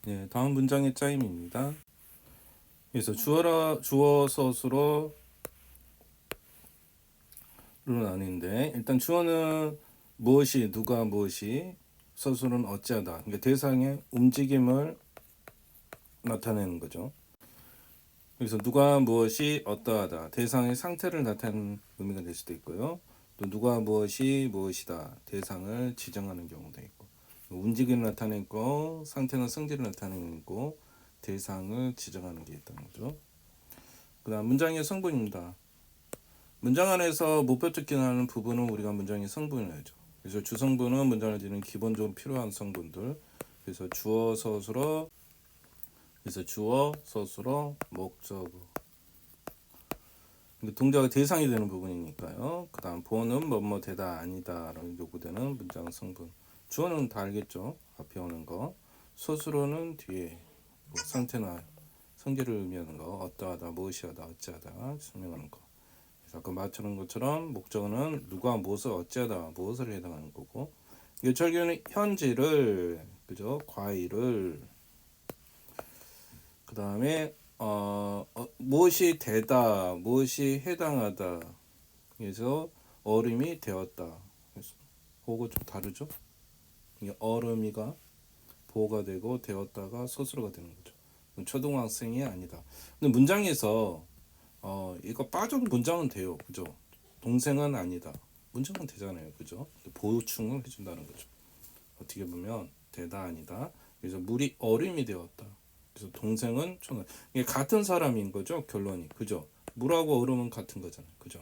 네, 다음 문장의 짜임입니다. 그래서 주어 서술어로 나뉘는데 일단 주어는 무엇이 누가 무엇이 서술은 어찌하다. 그러니까 대상의 움직임을 나타내는 거죠. 그래서 누가 무엇이 어떠하다. 대상의 상태를 나타내는 의미가 될 수도 있고요. 또 누가 무엇이 무엇이다. 대상을 지정하는 경우도 있고. 움직임을 나타내고 상태나 성질을 나타내고 대상을 지정하는 게 있다는 거죠. 그 다음 문장의 성분입니다. 문장 안에서 목표특기하는 부분은 우리가 문장의 성분을 하죠. 그래서 주성분은 문장을 지는 기본적으로 필요한 성분들. 그래서 주어 서술어, 목적어. 동작의 대상이 되는 부분이니까요. 그 다음 보어는 뭐뭐 되다 아니다 라는 요구되는 문장 성분. 주어는 다 알겠죠. 앞에 오는 거. 서술어는 뒤에 뭐 상태나 성질을 의미하는 거. 어떠하다, 무엇이하다, 어찌하다 설명하는 거. 그래서 아까 말처럼 것처럼 목적어는 누가 무엇을 어찌하다, 무엇을 해당하는 거고. 요철기는 현지를, 그죠? 과일을. 그 다음에 무엇이 되다, 무엇이 해당하다. 그래서 얼음이 되었다. 그래서 그거 좀 다르죠? 얼음이가 보호가 되고 되었다가 서술어가 되는 거죠. 초등학생이 아니다. 근데 문장에서 이거 빠져도 문장은 돼요. 그죠? 동생은 아니다. 문장은 되잖아요. 그죠? 보충을 해준다는 거죠. 어떻게 보면 되다 아니다. 그래서 물이 얼음이 되었다. 그래서 동생은 초등. 이게 같은 사람인 거죠. 결론이. 그죠? 물하고 얼음은 같은 거잖아요. 그죠?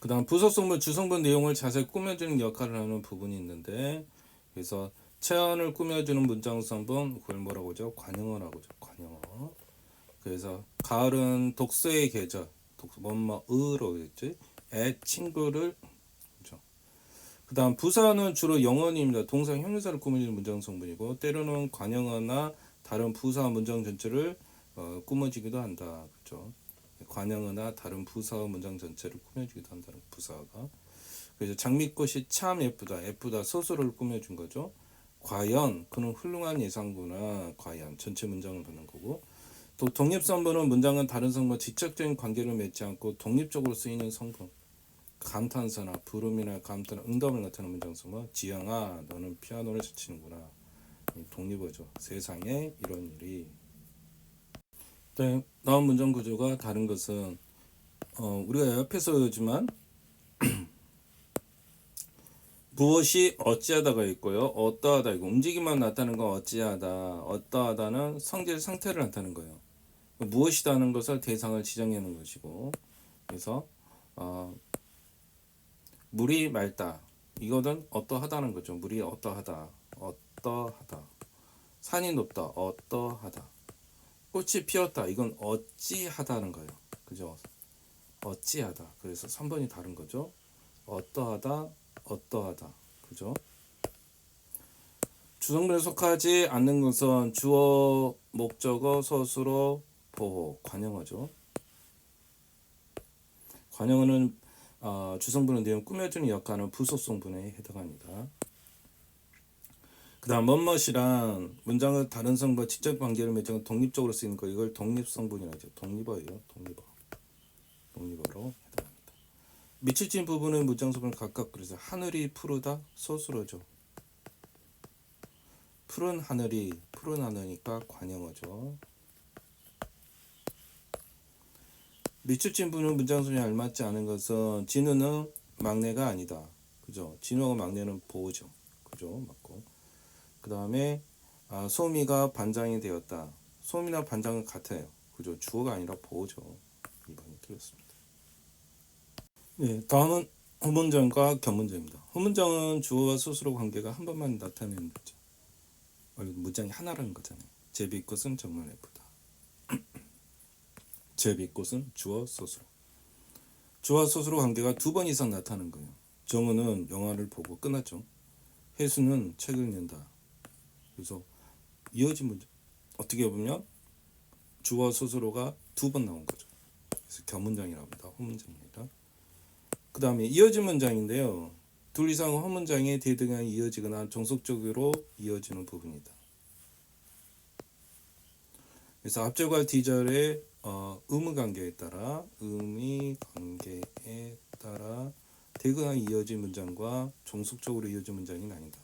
그 다음 부속성분, 주성분 내용을 자세히 꾸며주는 역할을 하는 부분이 있는데, 그래서 체언을 꾸며주는 문장성분, 그걸 뭐라고 하죠? 관용어라고 하죠. 관용어. 그래서 가을은 독서의 계절, 뭐뭐으로 했지? 애 친구를. 그죠? 그 다음 부사는 주로 영어입니다. 동사 형용사를 꾸며주는 문장성분이고, 때로는 관용어나 다른 부사 문장 전체를 꾸며주기도 한다. 그죠? 관용어나 다른 부사어 문장 전체를 꾸며주기도 한다는 부사가. 그래서 장미꽃이 참 예쁘다 소설을 꾸며준 거죠. 과연 그는 훌륭한 예상구나. 과연 전체 문장을 보는 거고. 또 독립성분은 문장은 다른 성분과 직접적인 관계를 맺지 않고 독립적으로 쓰이는 성분. 감탄사나 부름이나 감탄, 응답을 나타내는 문장성분. 지영아, 너는 피아노를 잘 치는구나. 독립어죠. 세상에 이런 일이. 네, 나온 문장 구조가 다른 것은 우리가 옆에서지만 무엇이 어찌하다가 있고요. 어떠하다 이거 움직임만 나타나는 건 어찌하다. 어떠하다는 성질 상태를 나타내는 거예요. 무엇이다는 것을 대상을 지정하는 것이고. 그래서 물이 맑다. 이거는 어떠하다는 거죠. 물이 어떠하다. 어떠하다. 산이 높다. 어떠하다. 꽃이 피었다. 이건 어찌하다는 거예요. 그죠? 어찌하다. 그래서 3번이 다른 거죠. 어떠하다, 어떠하다. 그죠? 주성분에 속하지 않는 것은 주어, 목적어, 서술어, 보호, 관용어죠. 관용어는 주성분의 내용 꾸며주는 역할은 부속성분에 해당합니다. 그 다음 뭐뭇이란 문장을 다른 성분과 직접 관계를 맺은 독립적으로 쓰이는 거. 이걸 독립성분이라고 하죠. 독립어예요. 독립어로 해당합니다. 밑줄진 부분의 문장성분을 각각. 그래서 하늘이 푸르다 서술어죠. 푸른 하늘이니까 관용어죠. 밑줄진 부분은 문장성분이 알맞지 않은 것은 진우는 막내가 아니다. 그죠? 진우가 막내는 보호죠. 그죠? 맞고. 그 다음에 소미가 반장이 되었다. 소미나 반장은 같아요. 그죠? 주어가 아니라 보호죠. 2번이 틀렸습니다. 네, 다음은 후문장과 견문장입니다. 후문장은 주어와 스스로 관계가 한 번만 나타내는 거죠. 문장이 하나라는 거잖아요. 제비꽃은 정말 예쁘다. 제비꽃은 주어 스스로. 주어 스스로 관계가 두 번 이상 나타나는 거예요. 정우는 영화를 보고 끝났죠. 혜수는 책을 읽는다. 그래서 이어진 문장. 어떻게 보면 주어 스스로가 두 번 나온 거죠. 그래서 견문장이라고 합니다. 후문장입니다. 그 다음에 이어진 문장인데요. 둘 이상 한 문장이 대등하게 이어지거나 종속적으로 이어지는 부분이다. 그래서 앞절과 뒤절의 의무 관계에 따라 대등하게 이어진 문장과 종속적으로 이어진 문장이 나뉜다.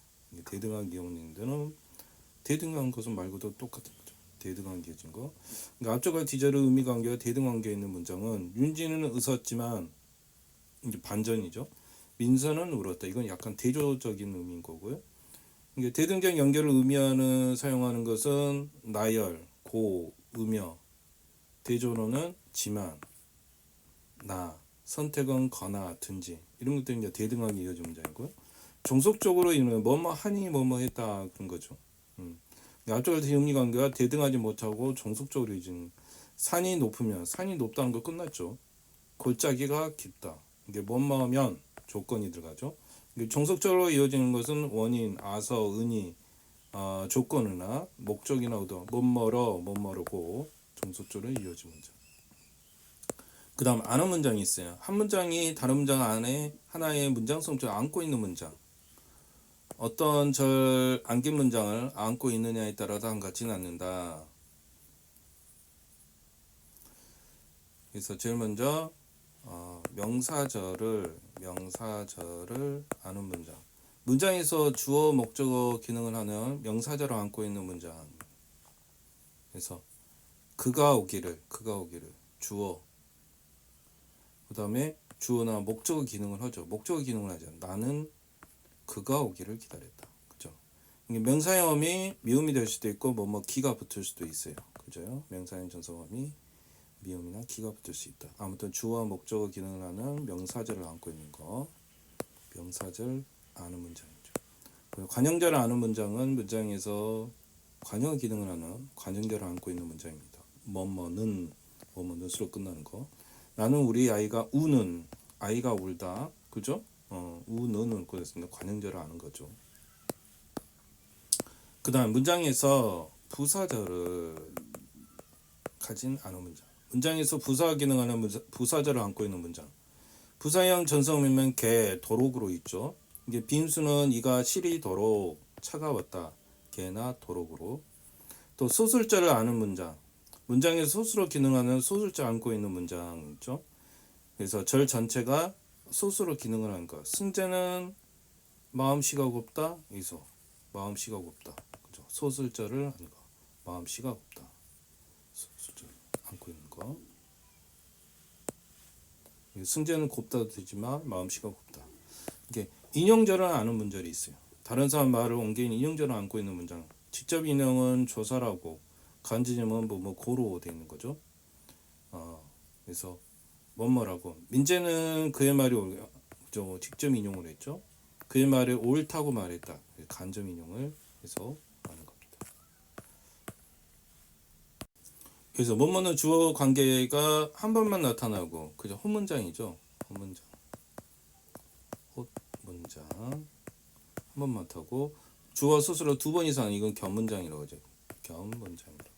대등하게 이어진 데는 대등한 것은 말고도 똑같은 거죠. 대등하게 이어진 거. 그러니까 앞절과 뒤절의 의미 관계와 대등 관계에 있는 문장은 윤진이는 웃었지만 이제 반전이죠. 민서는 울었다. 이건 약간 대조적인 의미인 거고요. 이게 대등적 연결을 의미하는 사용하는 것은 나열, 고, 음여, 대조로는 지만, 나, 선택은 거나 든지 이런 것들이 이제 대등하게 이어진 문장이고요. 종속적으로 이는 뭐뭐 하니 뭐뭐 했다 그런 거죠. 앞쪽에서 의미 관계가 대등하지 못하고 종속적으로 이어진 산이 높으면 산이 높다는 거 끝났죠. 골짜기가 깊다. 이게 뭐뭐면 조건이 들어가죠. 종속적으로 이어지는 것은 원인, 아서, 은이, 조건이나 목적이나 의도, 뭐뭐고 종속적으로 이어진 문장. 그 다음 아는 문장이 있어요. 한 문장이 다른 문장 안에 하나의 문장 성질을 안고 있는 문장. 어떤 절 안긴 문장을 안고 있느냐에 따라서 한같지는 않는다. 그래서 제일 먼저 명사절을 아는 문장. 문장에서 주어 목적어 기능을 하는 명사절을 안고 있는 문장. 그래서 그가 오기를 주어. 그 다음에 주어나 목적어 기능을 하죠. 목적어 기능을 하죠. 나는 그가 오기를 기다렸다. 그죠? 명사형이 미음이 될 수도 있고 뭐뭐 기가 붙을 수도 있어요. 그죠? 명사형 전성함이 미음이나 기가 붙을 수 있다. 아무튼 주어와 목적어 기능을 하는 명사절을 안고 있는 거. 명사절 아는 문장이죠. 관형절을 아는 문장은 문장에서 관형 기능을 하는 관형절을 안고 있는 문장입니다. 뭐뭐는 수로 끝나는 거. 나는 우리 아이가 우는 아이가 울다. 그죠? 우는을 그랬습니다. 관형절을 아는 거죠. 그 다음 문장에서 부사절을 가진 아는 문장. 문장에서 부사 기능하는 부사절을 안고 있는 문장. 부사형 전성이면 개, 도록으로 있죠. 이게 빈수는 이가 시리도록 차가웠다. 개나 도록으로. 또 소술절을 아는 문장. 문장에서 소수로 기능하는 소술절 안고 있는 문장 있죠. 그래서 절 전체가 소수로 기능을 하는 것. 승재는 마음씨가 곱다. 여기서 마음씨가 곱다. 그죠? 소술절을 하는 거. 마음씨가 곱다. 소술절 안고 있는 거. 승재는 곱다도 되지만 마음씨가 곱다. 이게 인용절을 아는 문절이 있어요. 다른 사람 말을 옮긴 인용절을 안고 있는 문장. 직접 인용은 조사라고, 간지점은 고로 되어 있는 거죠. 그래서 뭐라고. 민재는 그의 말이 그죠? 직접 인용을 했죠. 그의 말이 옳다고 말했다. 간접 인용을 해서 하는 겁니다. 그래서 뭐뭐는 주어 관계가 한 번만 나타나고 그죠? 헛문장이죠. 헛문장 한 번만 타고 주어 스스로 두 번 이상 이건 견문장이라고 하죠. 견문장이라고.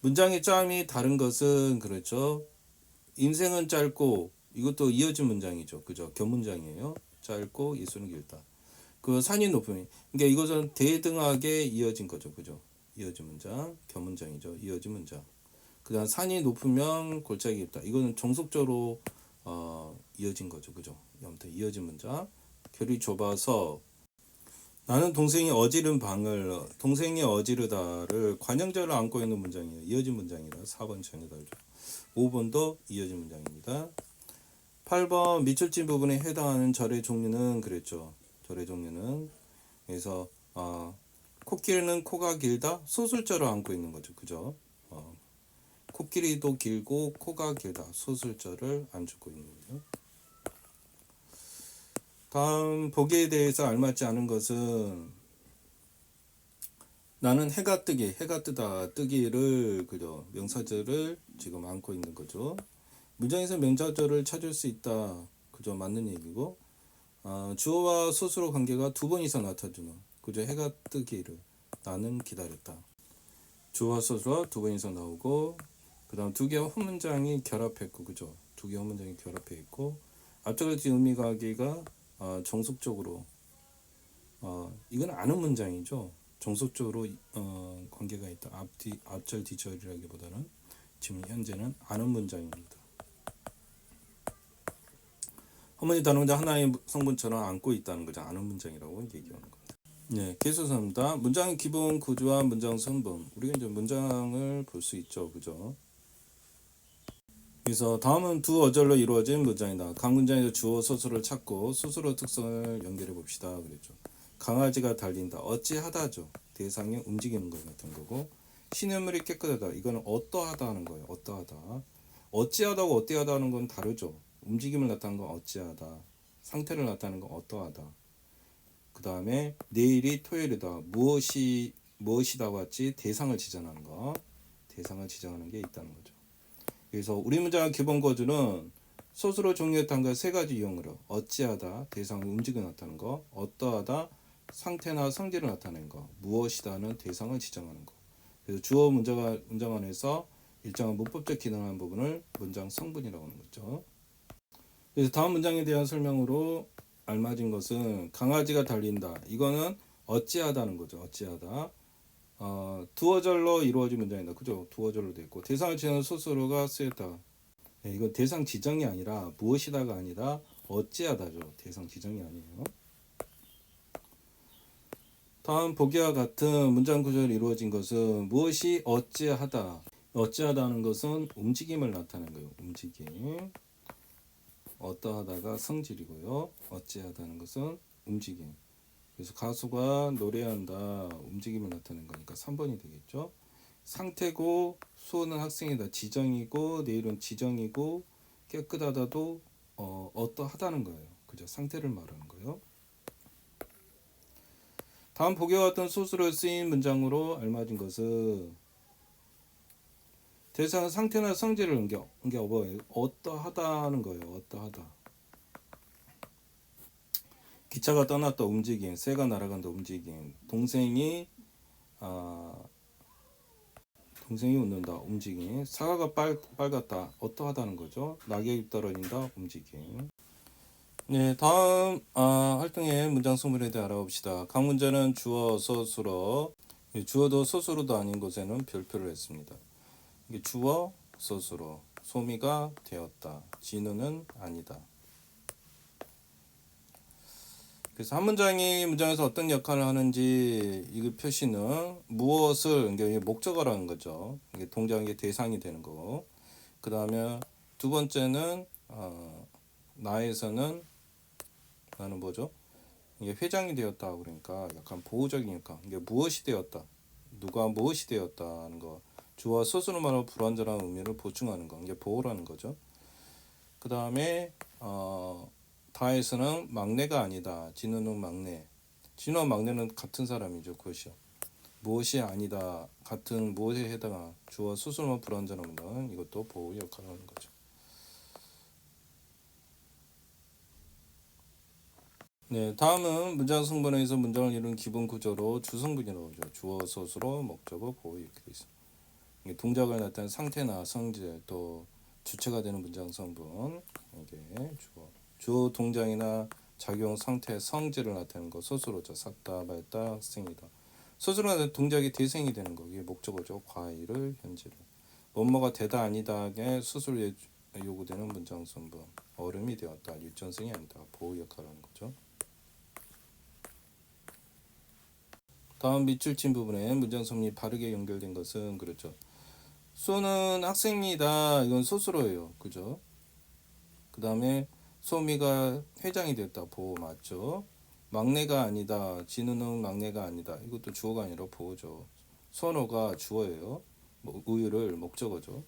문장의 짬이 다른 것은 그렇죠. 인생은 짧고 이것도 이어진 문장이죠. 그죠? 견문장이에요. 짧고 예수는 길다. 그 산이 높으면 그러니까 이것은 대등하게 이어진 거죠. 그죠? 이어진 문장, 견문장이죠. 이어진 문장. 그다음 산이 높으면 골짜기 깊다. 이거는 종속적으로 이어진 거죠. 그죠? 아무튼 이어진 문장. 결이 좁아서 나는 동생이 어지르다를 관형절을 안고 있는 문장이에요. 이어진 문장이라 4번 정해달죠. 5번도 이어진 문장입니다. 8번 밑줄진 부분에 해당하는 절의 종류는 그랬죠. 절의 종류는 그래서 코끼리는 코가 길다 소술절을 안고 있는 거죠. 그죠? 코끼리도 길고 코가 길다 소술절을 안고 있는 거예요. 다음 보기에 대해서 알맞지 않은 것은 나는 해가 뜨다 뜨기를 그죠 명사절을 지금 안고 있는 거죠. 문장에서 명사절을 찾을 수 있다. 그죠 맞는 얘기고 주어와 소수로 관계가 두 번 이상 나타주는 그죠 해가 뜨기를 나는 기다렸다. 주어와 소수로 두 번 이상 나오고 그 다음 두 개의 헛문장이 결합했고 그죠 두 개의 헛문장이 결합해 있고 앞쪽에 의미가 하기가 정속적으로 이건 아는 문장이죠. 정속적으로 관계가 있다. 앞절 뒤절이라기보다는 지금 현재는 아는 문장입니다. 어머니 단어 문장 하나의 성분처럼 안고 있다는 거죠. 아는 문장이라고 얘기하는 겁니다. 네, 계속합니다. 문장의 기본 구조와 문장 성분. 우리가 이제 문장을 볼 수 있죠, 그죠? 그래서 다음은 두 어절로 이루어진 문장이다. 각 문장에서 주어 소수를 찾고 소수로 특성을 연결해 봅시다. 그랬죠. 강아지가 달린다. 어찌하다죠. 대상이 움직이는 것 같은 거고. 시냇물이 깨끗하다. 이거는 어떠하다 하는 거예요. 어떠하다. 어찌하다고 어때하다 하는 건 다르죠. 움직임을 나타내는 건 어찌하다. 상태를 나타내는 건 어떠하다. 그 다음에 내일이 토요일이다. 무엇이다고 했지? 대상을 지정하는 거. 대상을 지정하는 게 있다는 거죠. 그래서 우리 문장의 기본 거주는 소수로 종료했다는 걸 세 가지 이용으로 어찌하다, 대상을 움직여 나타내는 거, 어떠하다, 상태나 성질을 나타내는 거, 무엇이다는 대상을 지정하는 거. 그래서 주어 문장 안에서 일정한 문법적 기능하는 부분을 문장 성분이라고 하는 거죠. 그래서 다음 문장에 대한 설명으로 알맞은 것은 강아지가 달린다. 이거는 어찌하다는 거죠. 어찌하다. 두어절로 이루어진 문장이다. 그죠? 두어절로 되어 있고 대상을 지정하는 소수로가 쓰였다. 네, 이건 대상 지정이 아니라 무엇이다가 아니라 어찌하다죠. 대상 지정이 아니에요. 다음 보기와 같은 문장 구조로 이루어진 것은 무엇이 어찌하다. 어찌하다는 것은 움직임을 나타내는 거예요. 움직임. 어떠하다가 성질이고요. 어찌하다는 것은 움직임. 그래서 가수가 노래한다. 움직임을 나타내는 거니까 3번이 되겠죠. 상태고 수호는 학생이다. 지정이고 내일은 지정이고 깨끗하다도 어떠하다는 거예요. 그죠? 상태를 말하는 거예요. 다음 보기와 같은 소수로 쓰인 문장으로 알맞은 것은 대상은 상태나 성질을 옮겨 어떠하다는 거예요. 어떠하다. 기차가 떠났다. 움직임. 새가 날아간다. 움직임. 동생이 웃는다. 움직임. 사과가 빨갛다. 어떠하다는 거죠. 낙엽이 떨어진다. 움직임. 네, 다음 활동의 문장 성분에 대해 알아봅시다. 각 문제는 주어, 소수로 주어도 소수로도 아닌 곳에는 별표를 했습니다. 이게 주어, 소수로 소미가 되었다. 진우는 아니다. 그래서 한 문장이 문장에서 어떤 역할을 하는지 이 표시는 무엇을 이게 목적어라는 거죠. 이게 동작의 대상이 되는 거고. 그 다음에 두 번째는 나에서는 나는 뭐죠? 이게 회장이 되었다 그러니까 약간 보호적이니까 이게 무엇이 되었다. 누가 무엇이 되었다는 거. 주어 소수로 말하면 불완전한 의미를 보충하는 거. 이게 보호라는 거죠. 그 다음에 다에서는 막내가 아니다. 진우는 막내. 진우와 막내는 같은 사람이죠. 그것이요. 무엇이 아니다. 같은 무엇에 해당한 주어 소수로만 불완전한 이것도 보호 역할을 하는 거죠. 네, 다음은 문장 성분에서 문장을 이루는 기본 구조로 주성분이라고 하죠. 주어, 소수로, 목적어, 보호 이렇게 돼 있습니다. 이게 동작을 나타내는 상태나 성질 또 주체가 되는 문장 성분 이게 주어 동작이나 작용 상태 성질을 나타내는 거 소수로죠. 샀다 말다 학생이다. 소수로 나타내는 동작이 대상이 되는 거 이게 목적어죠. 과일을 현재를 뭐뭐가 되다 아니다에 수수로 요구되는 문장 성분 얼음이 되었다 유전성이 아니다 보호 역할을 하는 거죠. 다음 밑줄 친 부분에 문장 성분이 바르게 연결된 것은 그렇죠. 수호는 학생이다. 이건 소수로예요. 그죠? 그 다음에 소미가 회장이 됐다. 보호 맞죠? 막내가 아니다. 진우는 막내가 아니다. 이것도 주어가 아니라 보호죠. 선호가 주어예요. 우유를 목적어죠.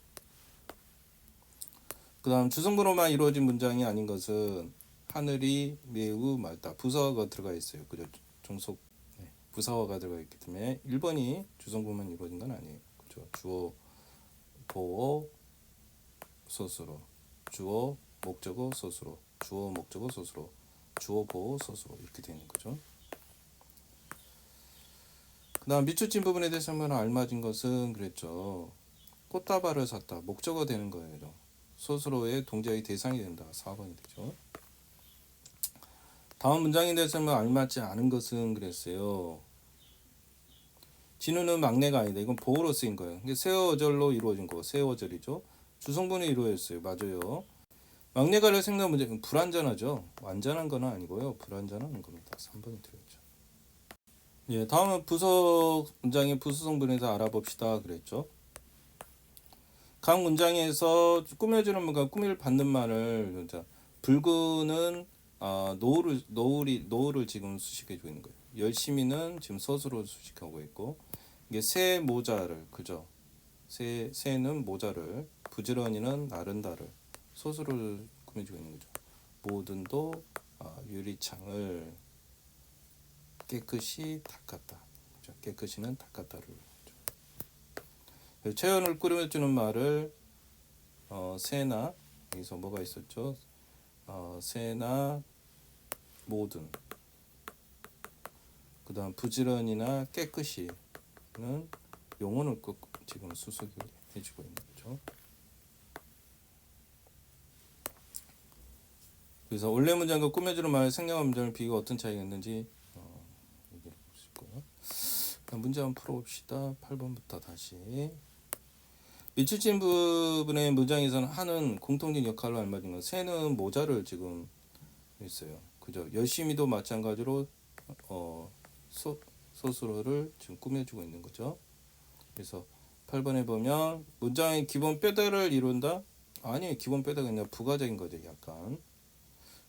그 다음 주성분으로만 이루어진 문장이 아닌 것은 하늘이 매우 맑다. 부사어가 들어가 있어요. 그죠? 종속 부사어가 들어가 있기 때문에 1번이 주성분만 이루어진 건 아니에요. 그죠? 주어 보호 소수로 주어 목적어 소수로 주어 목적어 소수로 주어 보호 소수로 이렇게 되는 거죠. 그 다음 밑줄 친 부분에 대해서 한번 알맞은 것은 그랬죠. 꽃다발을 샀다. 목적어 되는 거예요. 소수로의 동작의 대상이 된다. 4번이 되죠. 다음 문장에 대해서는 알맞지 않은 것은 그랬어요. 진우는 막내가 아니다. 이건 보어로 쓰인 거예요. 이게 새 어절로 이루어진 거. 새 어절이죠. 주성분이 이루어졌어요. 맞아요. 막내가를 생각 문제 불완전하죠. 완전한 건 아니고요. 불완전한 겁니다. 3번이 틀렸죠. 예, 다음은 부서 문장의 부수성분에서 알아봅시다. 그랬죠. 각 문장에서 꾸며주는 문과 꾸밀 받는 말을 붉은은 노을을 지금 수식해주고 있는 거예요. 열심히는 지금 서술로 수식하고 있고 이게 새 모자를 그죠? 새는 모자를 부지런히는 나른다를 소수를 꾸며주고 있는 거죠. 모든도 유리창을 깨끗이 닦았다. 그죠? 깨끗이는 닦았다를. 체온을 꾸며주는 말을 새나 여기서 뭐가 있었죠? 새나 모든. 그다음 부지런히나 깨끗이는 용언을 꼭 지금 수석이 해주고 있는 거죠. 그래서 원래 문장과 꾸며주는 말의 생략한 문장을 비교가 어떤 차이가 있는지 얘기해 보실 거예요. 문제 한번 풀어봅시다. 8번부터 다시. 밑줄진 부분의 문장에서는 하는 공통적 역할로 알맞은 건 새는 모자를 지금 있어요. 그죠? 열심히도 마찬가지로 소스로를 지금 꾸며주고 있는 거죠. 그래서 8번에 보면 문장의 기본 뼈대를 이룬다? 아니, 기본 뼈대가 그냥 부가적인 거죠. 약간.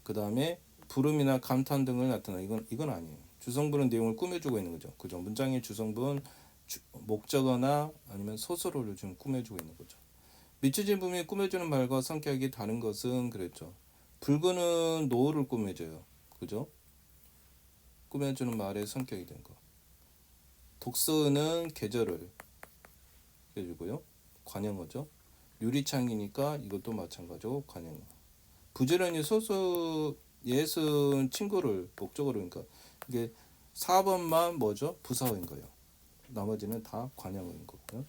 그 다음에 부름이나 감탄 등을 나타나. 이건 아니에요. 주성분은 내용을 꾸며주고 있는 거죠. 그죠? 문장의 주성분 목적어나 아니면 소스로를 좀 꾸며주고 있는 거죠. 밑줄진 부분이 꾸며주는 말과 성격이 다른 것은 그랬죠. 붉은은 노을을 꾸며줘요. 그죠? 꾸며주는 말의 성격이 된 거. 독서는 계절을 해주고요. 관형어죠. 유리창이니까 이것도 마찬가지고 관형어. 부지런히 소수 예순 친구를 목적어로 그러니까 이게 4번만 뭐죠? 부사어인 거예요. 나머지는 다 관형어인 거고요.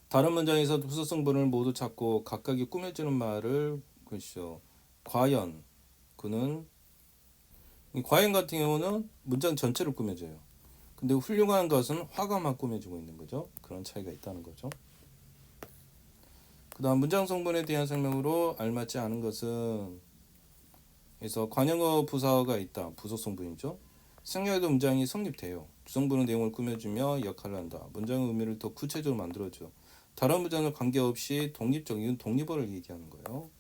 다른 문장에서 부수성분을 모두 찾고 각각이 꾸며주는 말을 그렇죠. 과연 그는 과연 같은 경우는 문장 전체를 꾸며줘요. 근데 훌륭한 것은 화가만 꾸며주고 있는 거죠. 그런 차이가 있다는 거죠. 그 다음 문장 성분에 대한 설명으로 알맞지 않은 것은 그래서 관형어 부사어가 있다. 부속성분이죠. 생략해도 문장이 성립돼요. 주성분은 내용을 꾸며주며 역할을 한다. 문장의 의미를 더 구체적으로 만들어줘. 다른 문장과 관계없이 독립적인 독립어를 얘기하는 거예요.